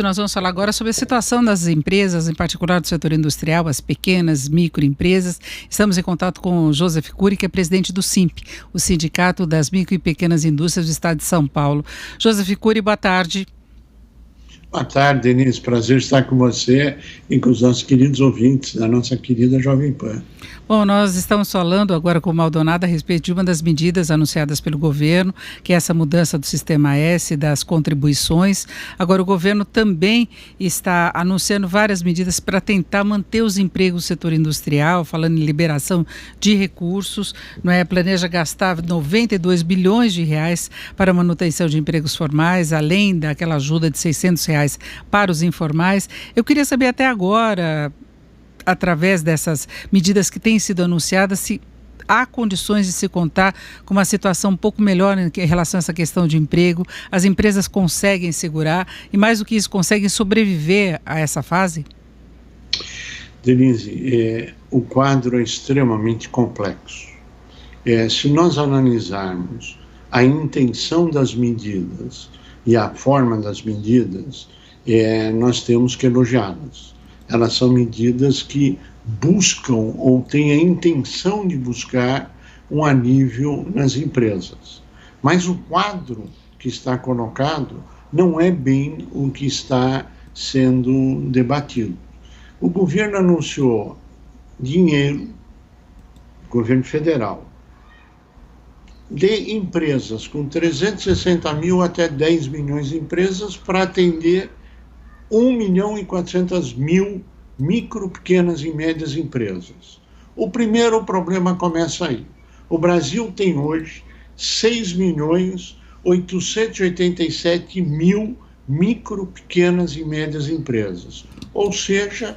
Nós vamos falar agora sobre a situação das empresas, em particular do setor industrial, as pequenas, microempresas. Estamos em contato com o Joseph Cury, que é presidente do SINP, o Sindicato das Micro e Pequenas Indústrias do Estado de São Paulo. Joseph Cury, boa tarde. Boa tarde, Denise. Prazer estar com você e com os nossos queridos ouvintes da nossa querida Jovem Pan. Bom, nós estamos falando agora com o Maldonado a respeito de uma das medidas anunciadas pelo governo, que é essa mudança do Sistema S, das contribuições. Agora, o governo também está anunciando várias medidas para tentar manter os empregos do setor industrial, falando em liberação de recursos, não é? Planeja gastar 92 bilhões de reais para a manutenção de empregos formais, além daquela ajuda de R$600 para os informais. Eu queria saber até agora, através dessas medidas que têm sido anunciadas, se há condições de se contar com uma situação um pouco melhor em relação a essa questão de emprego, as empresas conseguem segurar e, mais do que isso, conseguem sobreviver a essa fase? Denise, o quadro é extremamente complexo. Se nós analisarmos a intenção das medidas e a forma das medidas, nós temos que elogiá-las. Elas são medidas que buscam ou têm a intenção de buscar um alívio nas empresas. Mas o quadro que está colocado não é bem o que está sendo debatido. O governo anunciou dinheiro, governo federal, de empresas com 360 mil até 10 milhões de empresas para atender 1.400.000 micro, pequenas e médias empresas. O primeiro problema começa aí. O Brasil tem hoje 6.887.000 micro, pequenas e médias empresas. Ou seja,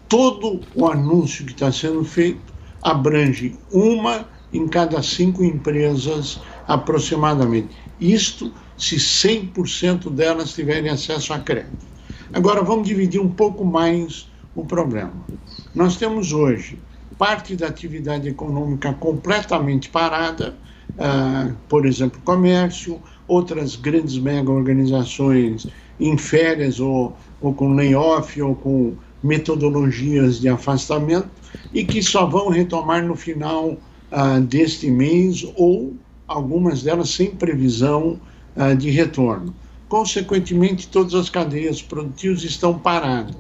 todo o anúncio que está sendo feito abrange uma em cada 5 empresas aproximadamente. Isto se 100% delas tiverem acesso a crédito. Agora, vamos dividir um pouco mais o problema. Nós temos hoje parte da atividade econômica completamente parada, por exemplo, comércio, outras grandes mega organizações em férias ou com layoff ou com metodologias de afastamento e que só vão retomar no final deste mês ou algumas delas sem previsão de retorno. Consequentemente, todas as cadeias produtivas estão paradas.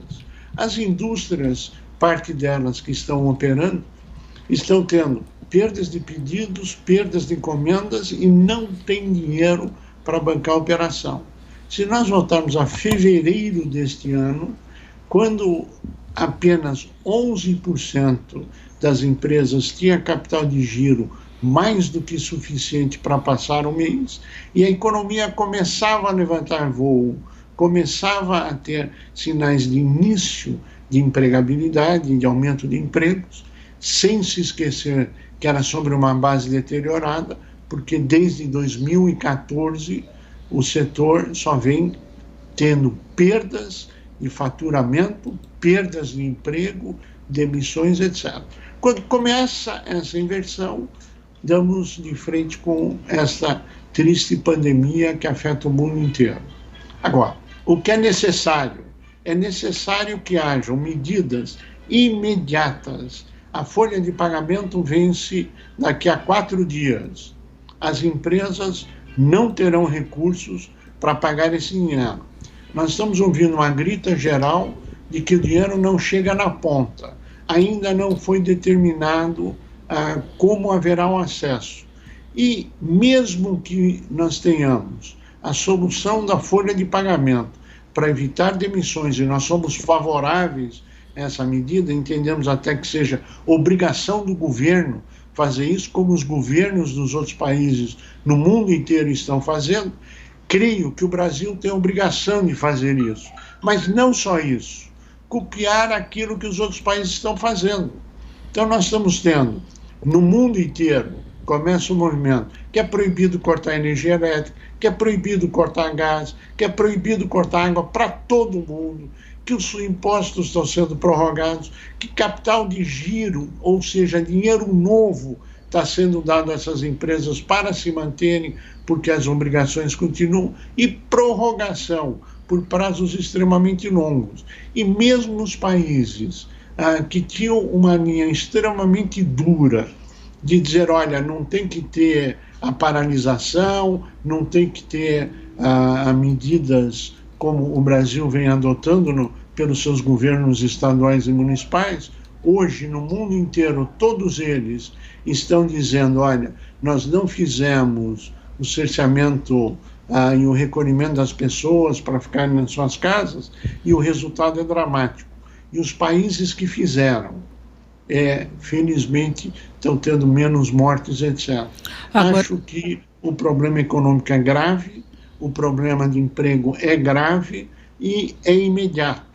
As indústrias, parte delas que estão operando, estão tendo perdas de pedidos, perdas de encomendas e não tem dinheiro para bancar a operação. Se nós voltarmos a fevereiro deste ano, quando apenas 11% das empresas tinha capital de giro mais do que suficiente para passar o mês, e a economia começava a levantar voo, começava a ter sinais de início de empregabilidade, de aumento de empregos, sem se esquecer que era sobre uma base deteriorada, porque desde 2014 o setor só vem tendo perdas de faturamento, perdas de emprego, demissões, etc. Quando começa essa inversão, damos de frente com essa triste pandemia que afeta o mundo inteiro. Agora, o que é necessário? É necessário que hajam medidas imediatas. A folha de pagamento vence daqui a 4 dias. As empresas não terão recursos para pagar esse dinheiro. Nós estamos ouvindo uma grita geral de que o dinheiro não chega na ponta. Ainda não foi determinado como haverá um acesso. E mesmo que nós tenhamos a solução da folha de pagamento para evitar demissões, e nós somos favoráveis a essa medida, entendemos até que seja obrigação do governo fazer isso, como os governos dos outros países no mundo inteiro estão fazendo, creio que o Brasil tem a obrigação de fazer isso. Mas não só isso, copiar aquilo que os outros países estão fazendo. Então nós estamos tendo, no mundo inteiro, começa um movimento que é proibido cortar energia elétrica, que é proibido cortar gás, que é proibido cortar água para todo mundo, que os impostos estão sendo prorrogados, que capital de giro, ou seja, dinheiro novo, está sendo dado a essas empresas para se manterem, porque as obrigações continuam, e prorrogação, por prazos extremamente longos. E mesmo os países que tinham uma linha extremamente dura de dizer, olha, não tem que ter a paralisação, não tem que ter medidas como o Brasil vem adotando pelos seus governos estaduais e municipais, hoje, no mundo inteiro, todos eles estão dizendo, olha, nós não fizemos o cerceamento e o recolhimento das pessoas para ficarem nas suas casas, e o resultado é dramático. E os países que fizeram, felizmente, estão tendo menos mortes, etc. Agora, acho que o problema econômico é grave, o problema de emprego é grave e é imediato.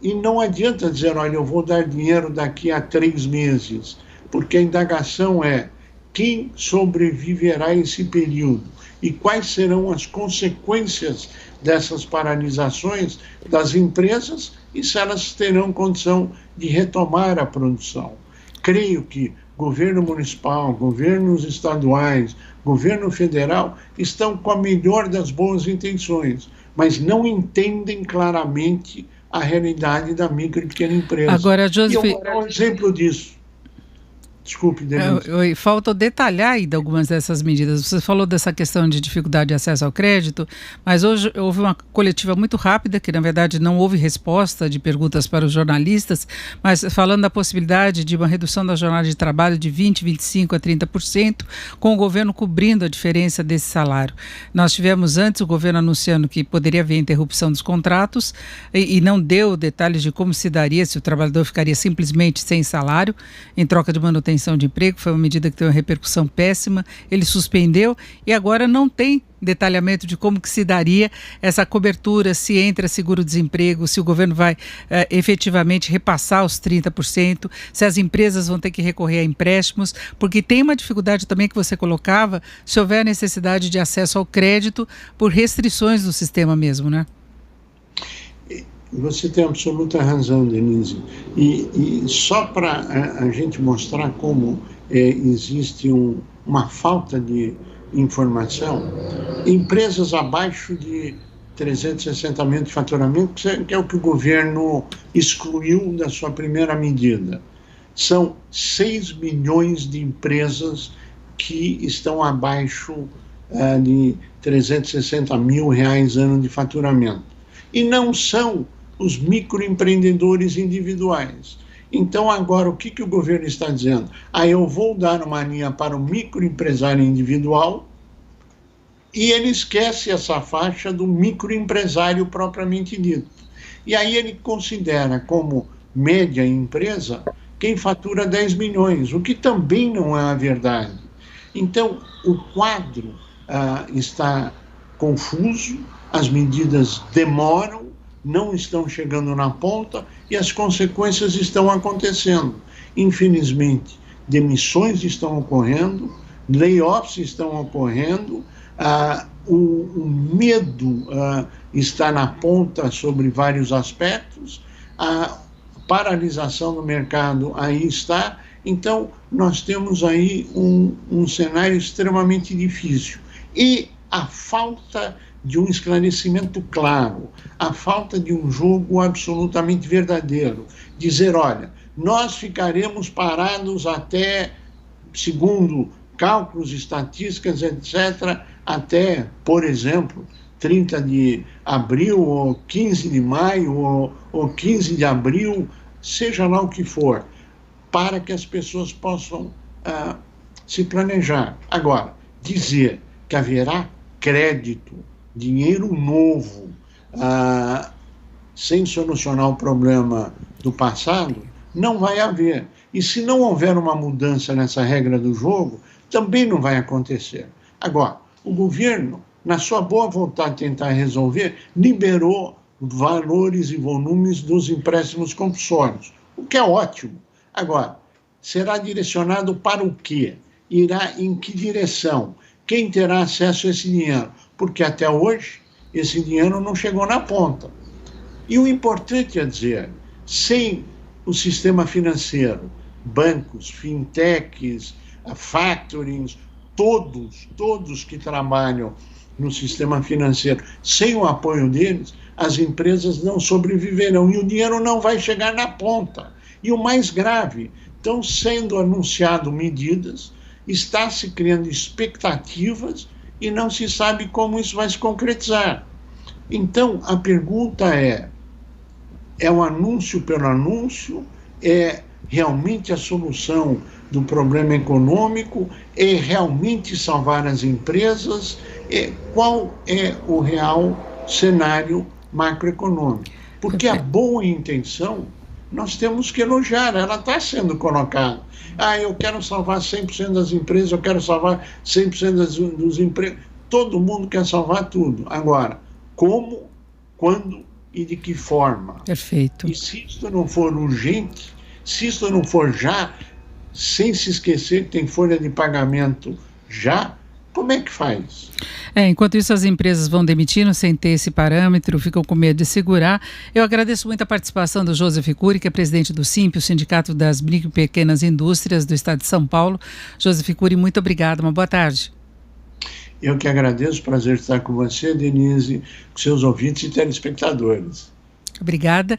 E não adianta dizer, olha, eu vou dar dinheiro daqui a 3 meses, porque a indagação é quem sobreviverá a esse período e quais serão as consequências dessas paralisações das empresas e se elas terão condição de retomar a produção. Creio que governo municipal, governos estaduais, governo federal estão com a melhor das boas intenções, mas não entendem claramente a realidade da micro e pequena empresa. Agora, Joseph, e eu vou dar um exemplo disso. Desculpe, Denise. Falta detalhar ainda algumas dessas medidas. Você falou dessa questão de dificuldade de acesso ao crédito, mas hoje houve uma coletiva muito rápida, que na verdade não houve resposta de perguntas para os jornalistas, mas falando da possibilidade de uma redução da jornada de trabalho de 20%, 25% a 30%, com o governo cobrindo a diferença desse salário. Nós tivemos antes o governo anunciando que poderia haver interrupção dos contratos e não deu detalhes de como se daria, se o trabalhador ficaria simplesmente sem salário, em troca de manutenção de emprego. Foi uma medida que teve uma repercussão péssima, ele suspendeu e agora não tem detalhamento de como que se daria essa cobertura, se entra seguro-desemprego, se o governo vai efetivamente repassar os 30%, se as empresas vão ter que recorrer a empréstimos, porque tem uma dificuldade também que você colocava, se houver necessidade de acesso ao crédito por restrições do sistema mesmo, né? Você tem absoluta razão, Denise. E só para a gente mostrar como existe uma falta de informação, empresas abaixo de 360 mil de faturamento, que é o que o governo excluiu da sua primeira medida, são 6 milhões de empresas que estão abaixo de 360 mil reais ano de faturamento. E não são os microempreendedores individuais. Então, agora, o que o governo está dizendo? Eu vou dar uma linha para o microempresário individual e ele esquece essa faixa do microempresário propriamente dito. E aí ele considera como média empresa quem fatura 10 milhões, o que também não é a verdade. Então, o quadro está confuso, as medidas demoram, não estão chegando na ponta e as consequências estão acontecendo. Infelizmente, demissões estão ocorrendo, layoffs estão ocorrendo, o medo está na ponta sobre vários aspectos, a paralisação do mercado aí está. Então, nós temos aí um cenário extremamente difícil. E a falta de um esclarecimento claro, a falta de um jogo absolutamente verdadeiro. Dizer, olha, nós ficaremos parados até, segundo cálculos, estatísticas, etc., até, por exemplo, 30 de abril, ou 15 de maio, ou 15 de abril, seja lá o que for, para que as pessoas possam se planejar. Agora, dizer que haverá crédito, dinheiro novo, sem solucionar o problema do passado, não vai haver. E se não houver uma mudança nessa regra do jogo, também não vai acontecer. Agora, o governo, na sua boa vontade de tentar resolver, liberou valores e volumes dos empréstimos compulsórios, o que é ótimo. Agora, será direcionado para o quê? Irá em que direção? Quem terá acesso a esse dinheiro? Porque até hoje esse dinheiro não chegou na ponta. E o importante é dizer, sem o sistema financeiro, bancos, fintechs, factorings, todos que trabalham no sistema financeiro, sem o apoio deles, as empresas não sobreviverão e o dinheiro não vai chegar na ponta. E o mais grave, estão sendo anunciadas medidas, está se criando expectativas e não se sabe como isso vai se concretizar. Então, a pergunta é um anúncio pelo anúncio? É realmente a solução do problema econômico? É realmente salvar as empresas? Qual é o real cenário macroeconômico? Porque a boa intenção nós temos que elogiar, ela está sendo colocada. Eu quero salvar 100% das empresas, eu quero salvar 100% dos empregos. Todo mundo quer salvar tudo. Agora, como, quando e de que forma? Perfeito. E se isso não for urgente, se isso não for já, sem se esquecer que tem folha de pagamento já, como é que faz? Enquanto isso, as empresas vão demitindo sem ter esse parâmetro, ficam com medo de segurar. Eu agradeço muito a participação do Joseph Cury, que é presidente do SIMP, o Sindicato das Micro e Pequenas Indústrias do Estado de São Paulo. Joseph Cury, muito obrigado, uma boa tarde. Eu que agradeço, prazer estar com você, Denise, com seus ouvintes e telespectadores. Obrigada.